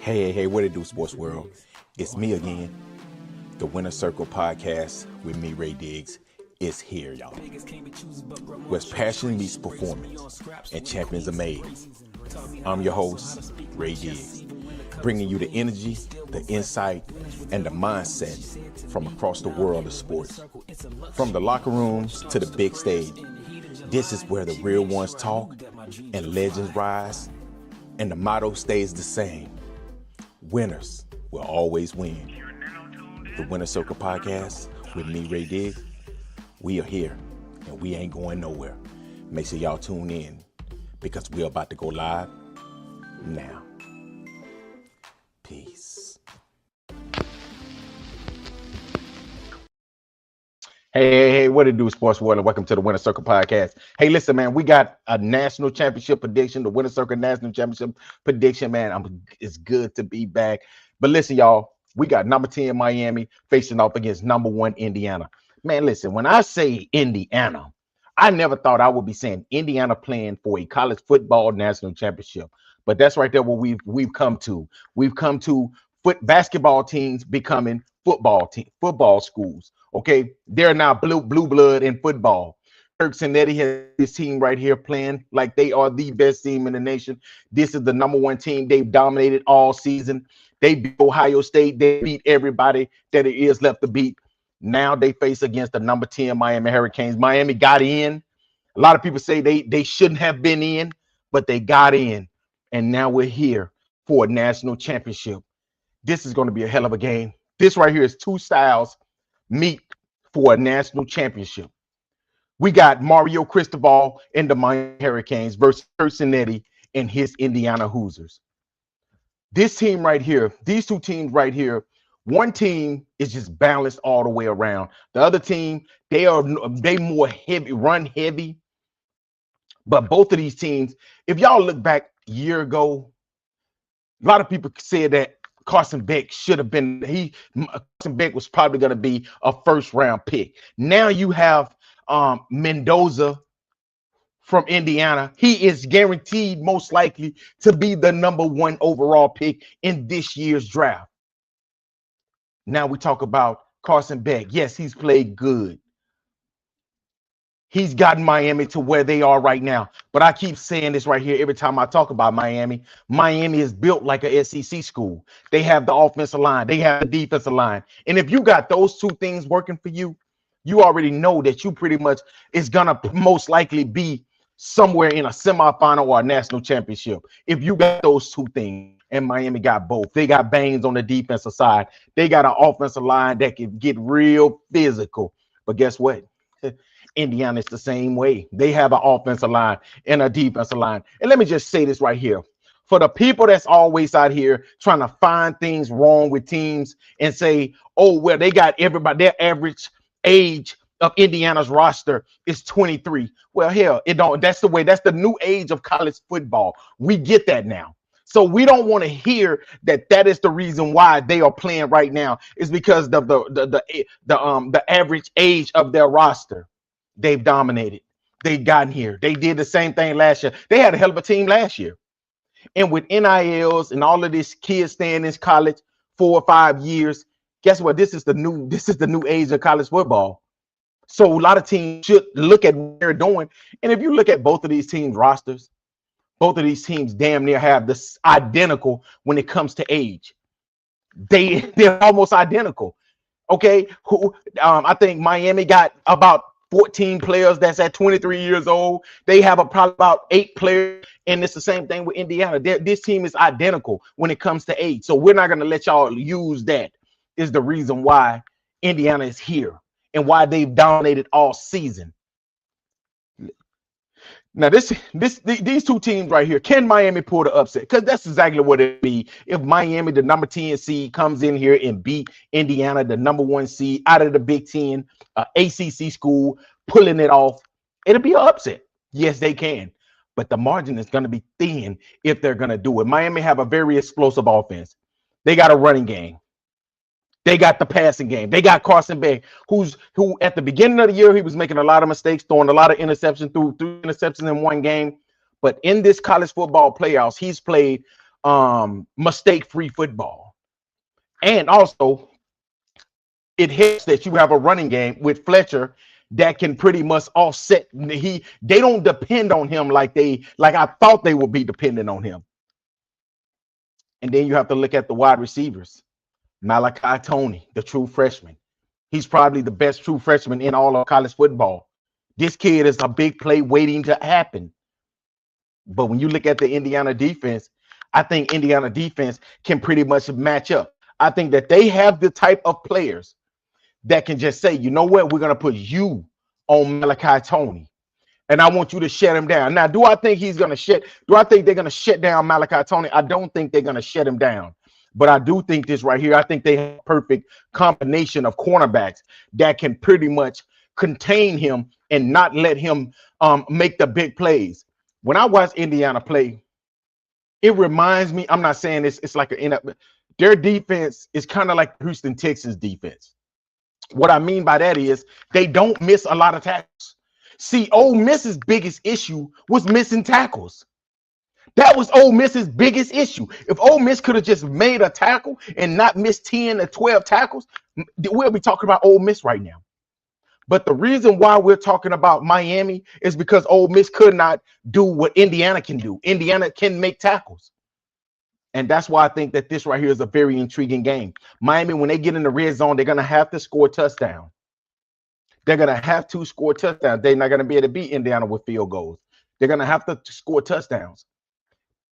Hey, what it do, sports world? It's me again. The Winner Circle podcast with me, Ray Diggs, is here, y'all. Where passion meets performance and champions are made. I'm your host, Ray Diggs, bringing you the energy, the insight, and the mindset from across the world of sports. From the locker rooms to the big stage, this is where the real ones talk and legends rise, and the motto stays the same. Winners will always win. The Winner Circle podcast with me, Ray Diggs. We are here and we ain't going nowhere. Make sure y'all tune in because we're about to go live now. Peace. Hey, what it do, sports world, and welcome to the Winner Circle podcast. Hey, listen, man, we got a national championship prediction, the Winner Circle national championship prediction, man. It's good to be back. But listen, y'all, we got number 10 Miami facing off against number 1 Indiana. Man, listen, when I say Indiana, I never thought I would be saying Indiana playing for a college football national championship. But that's right there what we've come to. We've come to basketball teams becoming football schools. Okay, they're now blue blood in football. Kirk Cinetti has this team right here playing like they are the best team in the nation. This is the number 1 team. They've dominated all season. They beat Ohio State. They beat everybody that it is left to beat. Now they face against the number 10 Miami Hurricanes. Miami got in. A lot of people say they shouldn't have been in, but they got in. And now we're here for a national championship. This is going to be a hell of a game. This right here is two styles meet for a national championship. We got Mario Cristobal and the Miami Hurricanes versus Kirk Cinetti and his Indiana Hoosiers. This team right here, these two teams right here, one team is just balanced all the way around. The other team, they more heavy, run heavy. But both of these teams, if y'all look back a year ago, a lot of people said that Carson Beck should have been, Carson Beck was probably going to be a first round pick. Now you have Mendoza from Indiana. He is guaranteed most likely to be the number 1 overall pick in this year's draft. Now we talk about Carson Beck. Yes, he's played good. He's gotten Miami to where they are right now. But I keep saying this right here every time I talk about Miami. Miami is built like a SEC school. They have the offensive line. They have the defensive line. And if you got those two things working for you, you already know that you pretty much is going to most likely be somewhere in a semifinal or a national championship. If you got those two things, and Miami got both. They got Baines on the defensive side. They got an offensive line that can get real physical. But guess what? Indiana is the same way. They have an offensive line and a defensive line. And let me just say this right here. For the people that's always out here trying to find things wrong with teams and say, oh, well, they got everybody, their average age of Indiana's roster is 23. Well, hell, that's the new age of college football. We get that now. So we don't want to hear that is the reason why they are playing right now is because of the average age of their roster. They've dominated. They've gotten here. They did the same thing last year. They had a hell of a team last year. And with NILs and all of these kids staying in college 4 or 5 years, guess what? This is the new age of college football. So a lot of teams should look at what they're doing. And if you look at both of these teams' rosters, both of these teams damn near have this identical when it comes to age. They're almost identical. Okay. I think Miami got about 14 players that's at 23 years old. They have probably about 8 players, and it's the same thing with Indiana. This team is identical when it comes to age. So we're not going to let y'all use that is the reason why Indiana is here and why they've dominated all season. Now, these two teams right here, can Miami pull the upset? Because that's exactly what it'd be if Miami, the number 10 seed, comes in here and beat Indiana, the number 1 seed, out of the Big Ten, ACC school, pulling it off. It'll be an upset. Yes, they can. But the margin is going to be thin if they're going to do it. Miami have a very explosive offense. They got a running game. They got the passing game. They got Carson Beck, who at the beginning of the year, he was making a lot of mistakes, throwing a lot of interceptions, threw 3 interceptions in one game. But in this college football playoffs, he's played mistake-free football. And also, it helps that you have a running game with Fletcher that can pretty much offset. They don't depend on him like I thought they would be dependent on him. And then you have to look at the wide receivers. Malachi Tony, the true freshman. He's probably the best true freshman in all of college football. This kid is a big play waiting to happen. But when you look at the Indiana defense, I think Indiana defense can pretty much match up. I think that they have the type of players that can just say, you know what, we're going to put you on Malachi Tony, and I want you to shut him down. Now, do I think they're going to shut down Malachi Tony? I don't think they're going to shut him down. But I do think this right here, I think they have a perfect combination of cornerbacks that can pretty much contain him and not let him make the big plays. When I watch Indiana play, it reminds me, I'm not saying it's like their defense is kind of like Houston Texans defense. What I mean by that is they don't miss a lot of tackles. See, Ole Miss's biggest issue was missing tackles. That was Ole Miss's biggest issue. If Ole Miss could have just made a tackle and not missed 10 or 12 tackles, we'll be talking about Ole Miss right now. But the reason why we're talking about Miami is because Ole Miss could not do what Indiana can do. Indiana can make tackles. And that's why I think that this right here is a very intriguing game. Miami, when they get in the red zone, they're going to have to score a touchdown. They're going to have to score touchdowns. They're not going to be able to beat Indiana with field goals. They're going to have to score touchdowns.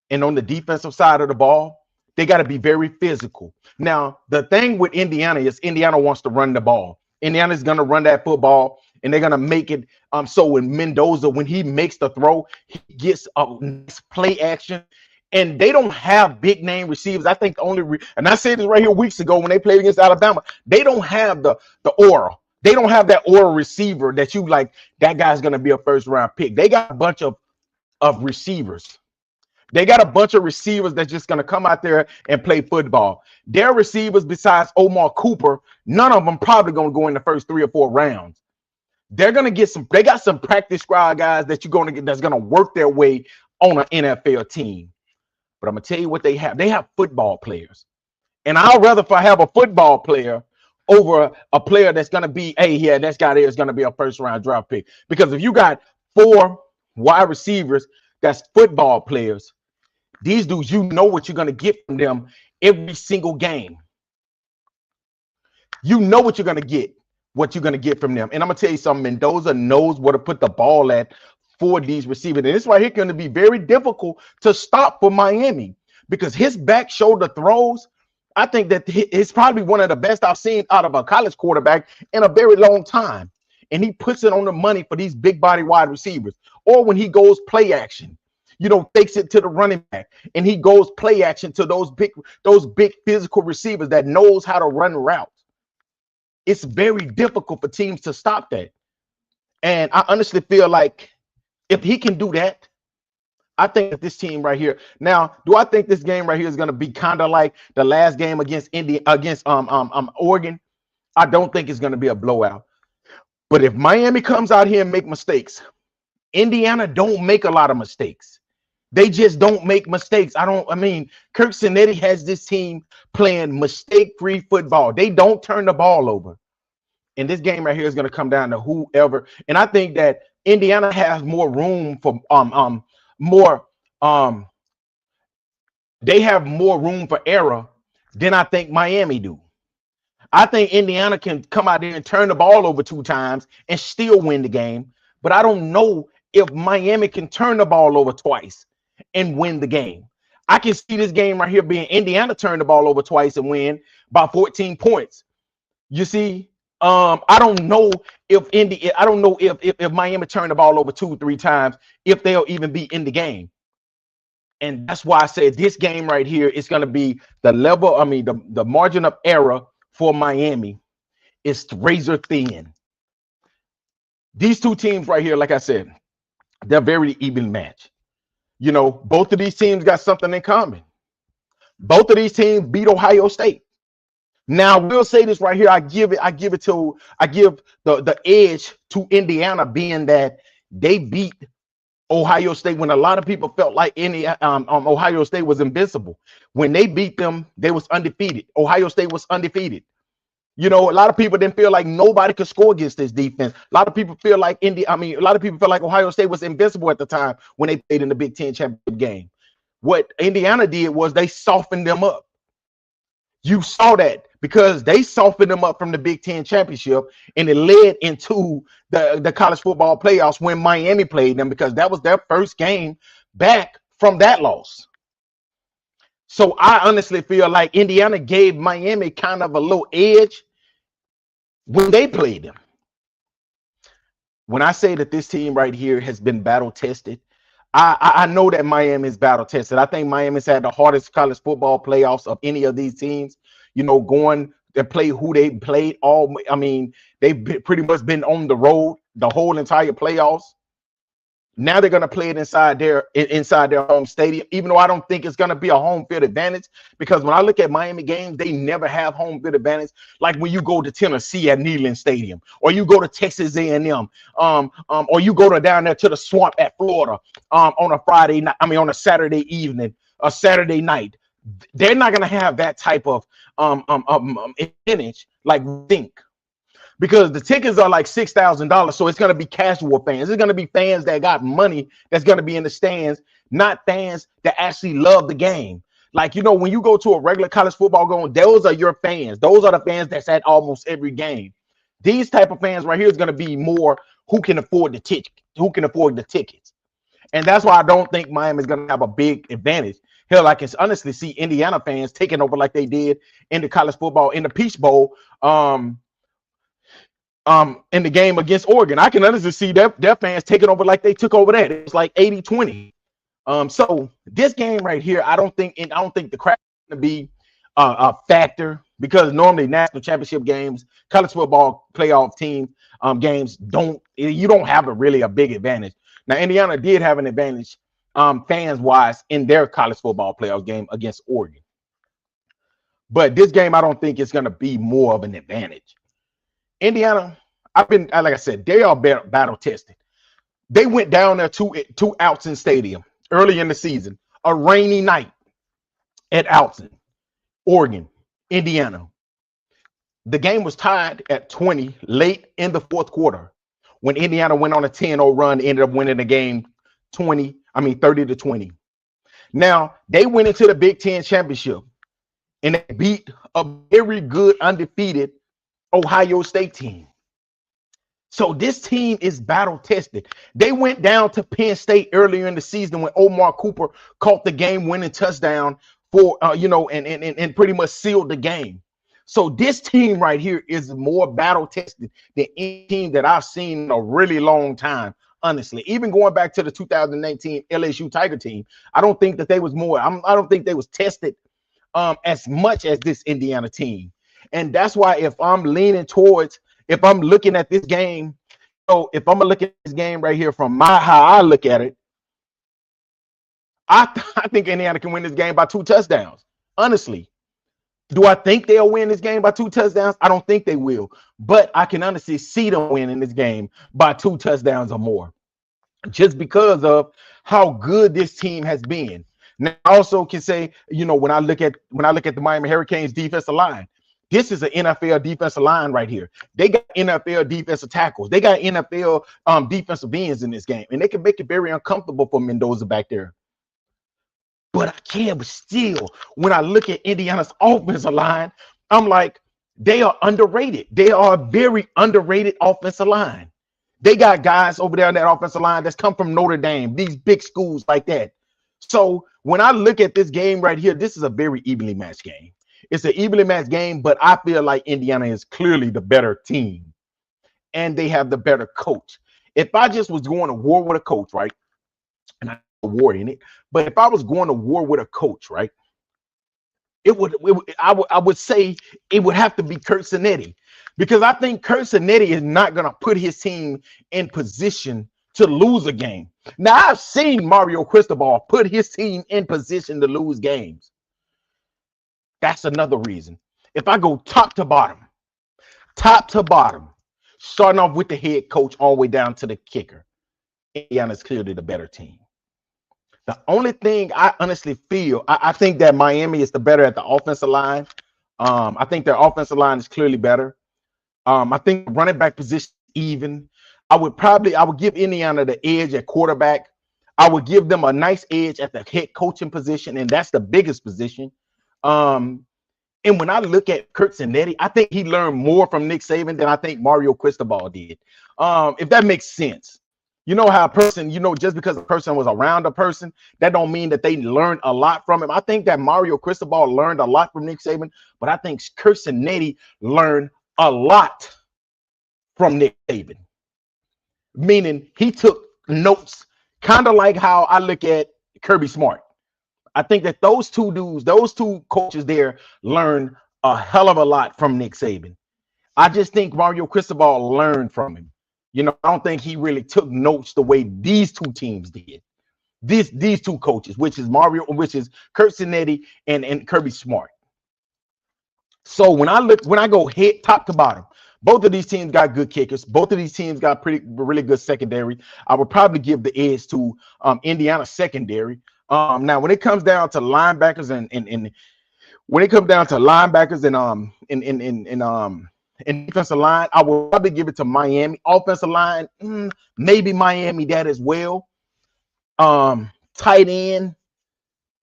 And on the defensive side of the ball, they got to be very physical. Now, the thing with Indiana is Indiana wants to run the ball. Indiana's going to run that football, and they're going to make it so when Mendoza, when he makes the throw, he gets a nice play action. And they don't have big name receivers. I think and I said this right here weeks ago when they played against Alabama, they don't have the aura. They don't have that aura receiver that you like, that guy's going to be a first round pick. They got a bunch of receivers. They got a bunch of receivers that's just going to come out there and play football. Their receivers, besides Omar Cooper, none of them probably going to go in the first 3 or 4 rounds. They're going to get they got some practice squad guys that you're going to get that's going to work their way on an NFL team. But I'm going to tell you what they have. They have football players. And I'd rather have a football player over a player that's going to be, hey, yeah, that guy there is going to be a first round draft pick. Because if you got 4 wide receivers that's football players, these dudes, you know what you're going to get from them every single game. You know what you're going to get from them. And I'm going to tell you something. Mendoza knows where to put the ball at for these receivers. And this right here going to be very difficult to stop for Miami because his back shoulder throws, I think that it's probably one of the best I've seen out of a college quarterback in a very long time. And he puts it on the money for these big body wide receivers. Or when he goes play action, takes it to the running back and he goes play action to those big physical receivers that knows how to run routes. It's very difficult for teams to stop that. And I honestly feel like if he can do that, I think that this team right here. Now, do I think this game right here is going to be kind of like the last game against Oregon? I don't think it's going to be a blowout. But if Miami comes out here and make mistakes, Indiana don't make a lot of mistakes. They just don't make mistakes. Kirk Cinetti has this team playing mistake-free football. They don't turn the ball over. And this game right here is going to come down to whoever. And I think that Indiana has more room for they have more room for error than I think Miami do. I think Indiana can come out there and turn the ball over 2 times and still win the game. But I don't know if Miami can turn the ball over twice and win the game. I can see this game right here being Indiana turn the ball over twice and win by 14 points. You see, I don't know if Miami turn the ball over 2-3 times, if they'll even be in the game. And that's why I said this game right here is going to be the level. The margin of error for Miami is razor thin. These 2 teams right here, like I said, they're very even match. Both of these teams got something in common. Both of these teams beat Ohio State. Now, we'll say this right here. I give the edge to Indiana, being that they beat Ohio State, when a lot of people felt like Ohio State was invincible. When they beat them, they was undefeated. Ohio State was undefeated. You know, a lot of people didn't feel like nobody could score against this defense. A lot of people feel like a lot of people feel like Ohio State was invincible at the time when they played in the Big Ten championship game. What Indiana did was they softened them up. You saw that because they softened them up from the Big Ten championship, and it led into the college football playoffs when Miami played them, because that was their first game back from that loss. So I honestly feel like Indiana gave Miami kind of a little edge when they played them. When I say that this team right here has been battle tested, I know that Miami is battle tested. I think Miami's had the hardest college football playoffs of any of these teams. You know, going to play who they played all. I mean, they've pretty much been on the road the whole entire playoffs. Now they're going to play it inside their home stadium, even though I don't think it's going to be a home field advantage, because when I look at Miami games, they never have home field advantage. Like when you go to Tennessee at Neyland Stadium, or you go to Texas A&M, or you go to down there to the Swamp at Florida on a Friday night. I mean, on a Saturday evening, a Saturday night. They're not going to have that type of advantage like we think, because the tickets are like $6,000. So it's going to be casual fans. It's going to be fans that got money that's going to be in the stands, not fans that actually love the game. Like, you know, when you go to a regular college football game, those are your fans. Those are the fans that's at almost every game. These type of fans right here is going to be more who can afford the ticket, tickets. And that's why I don't think Miami is going to have a big advantage. Hell, I can honestly see Indiana fans taking over like they did in the college football, in the Peach Bowl, in the game against Oregon. I can honestly see their fans taking over like they took over that. It was like 80-20. So this game right here, I don't think the crowd is going to be a factor, because normally national championship games, college football playoff team games, you don't have really a big advantage. Now Indiana did have an advantage fans wise in their college football playoff game against Oregon, but this game I don't think it's going to be more of an advantage. Indiana, like I said, they are battle tested. They went down there to Autzen Stadium early in the season, a rainy night at Autzen, Oregon, Indiana. The game was tied at 20 late in the fourth quarter when Indiana went on a 10-0 run, ended up winning the game 30-20. Now, they went into the Big Ten championship and they beat a very good undefeated Ohio State team. So this team is battle tested. They went down to Penn State earlier in the season when Omar Cooper caught the game winning touchdown for and pretty much sealed the game. So this team right here is more battle tested than any team that I've seen in a really long time. Honestly, even going back to the 2019 LSU Tiger team, I don't think that they was more. I don't think they was tested as much as this Indiana team. And that's why if I'm looking at this game, so if I'm gonna look at this game right here from how I look at it, I think Indiana can win this game by 2 touchdowns. Honestly, do I think they'll win this game by 2 touchdowns? I don't think they will, but I can honestly see them winning this game by 2 touchdowns or more, just because of how good this team has been. Now, I also can say, you know, when I look at the Miami Hurricanes defensive line, this is an NFL defensive line right here. They got NFL defensive tackles. They got NFL defensive ends in this game, and they can make it very uncomfortable for Mendoza back there. But I can't. But still, when I look at Indiana's offensive line, I'm like, they are underrated. They are a very underrated offensive line. They got guys over there on that offensive line that's come from Notre Dame, these big schools like that. So when I look at this game right here, this is a very evenly matched game. It's an evenly matched game, but I feel like Indiana is clearly the better team, and they have the better coach. If I just was going to war with a coach, right, and I war in it, but if I was going to war with a coach, right, I would say it would have to be Curt Cinetti, because I think Curt Cinetti is not going to put his team in position to lose a game. Now, I've seen Mario Cristobal put his team in position to lose games. That's another reason. If I go top to bottom, starting off with the head coach all the way down to the kicker, Indiana's clearly the better team. The only thing I honestly feel, I think that Miami is the better at the offensive line. I think their offensive line is clearly better. I think running back position even. I would give Indiana the edge at quarterback. I would give them a nice edge at the head coaching position, and that's the biggest position. Um, and when I look at Kurt Cinetti, I think he learned more from Nick Saban than I think Mario Cristobal did. If that makes sense. You know how a person, just because a person was around a person, that don't mean that they learned a lot from him. I think that Mario Cristobal learned a lot from Nick Saban, but I think Kurt Cinetti learned a lot from Nick Saban. Meaning he took notes, kind of like how I look at Kirby Smart. I think that those two dudes, those two coaches there, learned a hell of a lot from Nick Saban. I just think Mario Cristobal learned from him. I don't think he really took notes the way these two teams did. These two coaches, which is Kurt Cinetti and Kirby Smart. So when I go head top to bottom, both of these teams got good kickers. Both of these teams got really good secondary. I would probably give the edge to Indiana secondary. Now when it comes down to linebackers and when it comes down to linebackers and defensive line, I will probably give it to Miami. Offensive line, maybe Miami that as well. Tight end,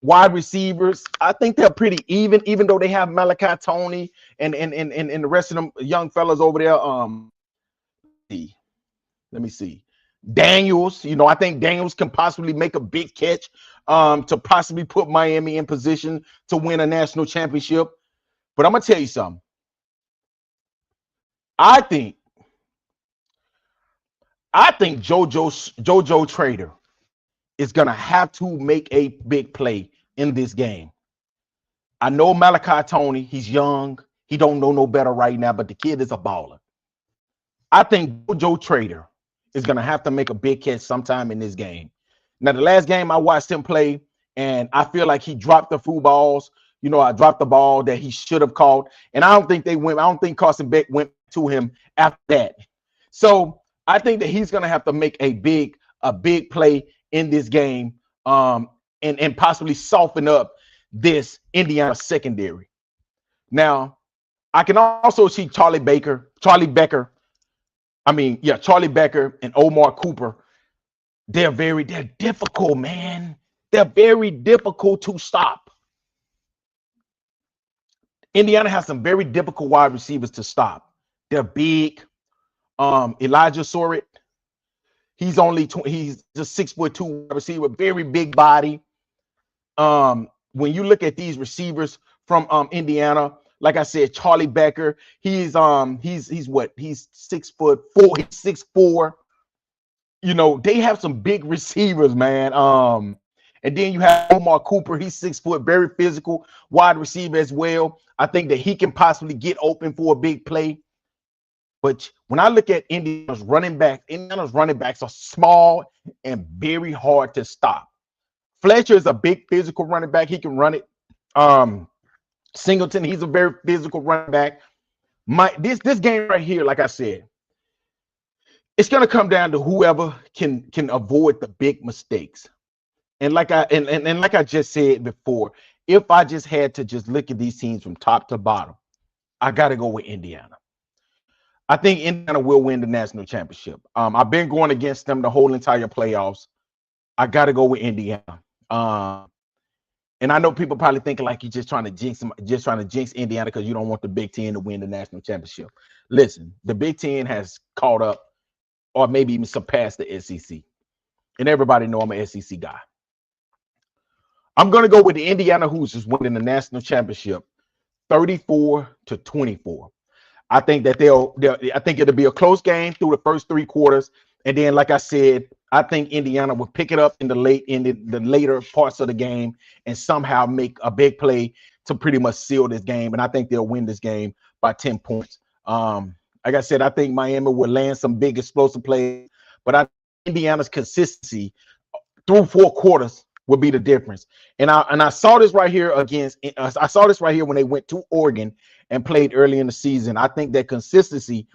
wide receivers, I think they're pretty even though they have Malachi Tony and the rest of them young fellas over there. Let me see. Daniels, I think Daniels can possibly make a big catch to possibly put Miami in position to win a national championship. But I'm gonna tell you something. I think JoJo Trader is gonna have to make a big play in this game. I know Malachi Tony, he's young, he don't know no better right now, but the kid is a baller. I think JoJo Trader is gonna have to make a big catch sometime in this game. Now, the last game I watched him play, and I feel like he dropped the few balls. I dropped the ball that he should have caught, and I don't think Carson Beck went to him after that. So I think that he's gonna have to make a big play in this game, and possibly soften up this Indiana secondary. Now, I can also see Charlie Becker and Omar Cooper. They're difficult, man. They're very difficult to stop. Indiana has some very difficult wide receivers to stop. They're big. Elijah Sorrett, he's just 6'2" receiver, very big body. When you look at these receivers from Indiana, like I said, Charlie Becker, he's 6'4", he's 6'4". They have some big receivers, man. And then you have Omar Cooper, he's 6 foot, very physical wide receiver as well. I think that he can possibly get open for a big play. But when I look at Indiana's running backs are small and very hard to stop. Fletcher is a big physical running back. He can run it. Singleton, he's a very physical running back. This game right here, like I said, it's gonna come down to whoever can avoid the big mistakes. And like I just said before, if I just had to just look at these teams from top to bottom, I gotta go with Indiana. I think Indiana will win the national championship. I've been going against them the whole entire playoffs. I gotta go with Indiana. And I know people probably thinking like you're just trying to jinx Indiana because you don't want the Big Ten to win the national championship. Listen, the Big Ten has caught up or maybe even surpassed the SEC. And everybody know I'm an SEC guy. I'm going to go with the Indiana Hoosiers winning the national championship 34-24. I think that I think it'll be a close game through the first 3 quarters. And then, like I said, I think Indiana will pick it up in the later parts of the game and somehow make a big play to pretty much seal this game. And I think they'll win this game by 10 points. Like I said, I think Miami will land some big explosive plays, but I think Indiana's consistency through 4 quarters will be the difference. And I saw this right here when they went to Oregon and played early in the season. I think that consistency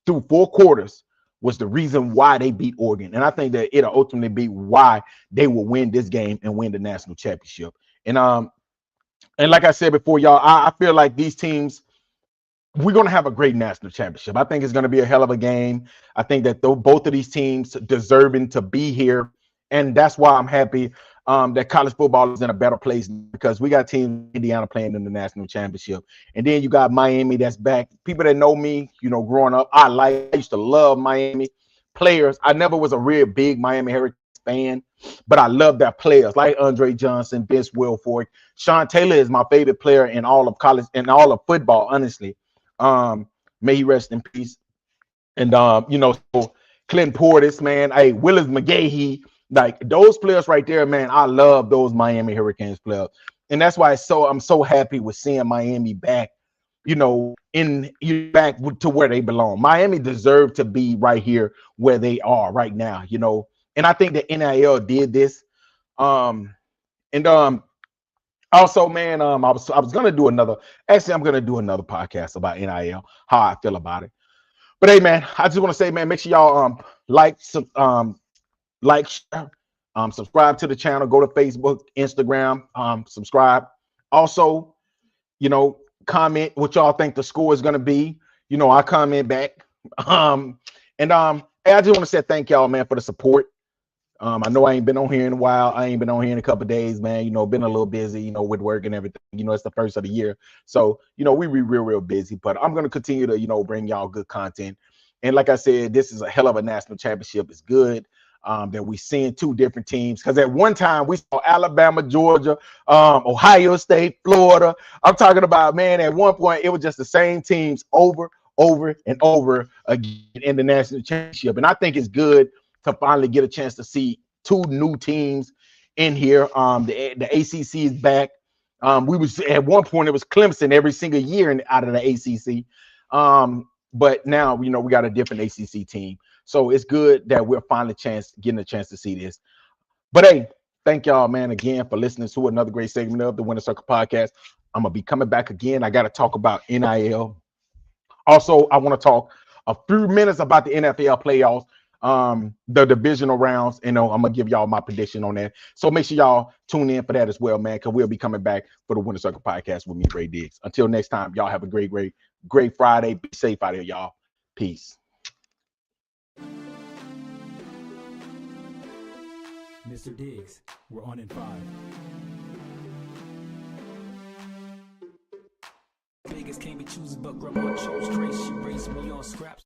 through 4 quarters was the reason why they beat Oregon. And I think that it'll ultimately be why they will win this game and win the national championship. And like I said before, y'all, I feel like these teams, we're going to have a great national championship. I think it's going to be a hell of a game. I think that both of these teams deserving to be here. And that's why I'm happy that college football is in a better place, because we got teams Indiana playing in the national championship. And then you got Miami that's back. People that know me, growing up, I used to love Miami players. I never was a real big Miami Hurricanes fan, but I love their players like Andre Johnson, Vince Wilfork. Sean Taylor is my favorite player in all of college and all of football, honestly. May he rest in peace. And so Clint Portis, man, hey, Willis McGahee, like those players right there, man. I love those Miami Hurricanes players, and that's why I'm so happy with seeing Miami back, back to where they belong. Miami deserved to be right here where they are right now, and I think the NIL did this. And Also, man, I was gonna do another. Actually, I'm gonna do another podcast about NIL, how I feel about it. But hey, man, I just want to say, man, make sure y'all share, subscribe to the channel. Go to Facebook, Instagram, subscribe. Also, comment what y'all think the score is gonna be. I comment back. Hey, I just want to say thank y'all, man, for the support. I know I ain't been on here in a while. I ain't been on here in a couple of days, man. Been a little busy, with work and everything. It's the first of the year. So, we be real busy. But I'm going to continue to, bring y'all good content. And like I said, this is a hell of a national championship. It's good that we seeing two different teams. Because at one time, we saw Alabama, Georgia, Ohio State, Florida. I'm talking about, man, at one point, it was just the same teams over and over again in the national championship. And I think it's good to finally get a chance to see two new teams in here. The ACC is back. We was at one point it was Clemson every single year out of the ACC, but now we got a different ACC team. So it's good that we're finally getting a chance to see this. But hey, thank y'all, man, again for listening to another great segment of the Winner Circle Podcast. I'm gonna be coming back again. I got to talk about NIL. Also, I want to talk a few minutes about the NFL playoffs. The divisional rounds, I'm gonna give y'all my prediction on that. So make sure y'all tune in for that as well, man, because we'll be coming back for the Winner Circle Podcast with me, Ray Diggs. Until next time, y'all have a great Friday. Be safe out here, y'all. Peace. Mr. Diggs, we're on in 5. Vegas can't be choosers, but grandma chose Trace. She raised me on scraps.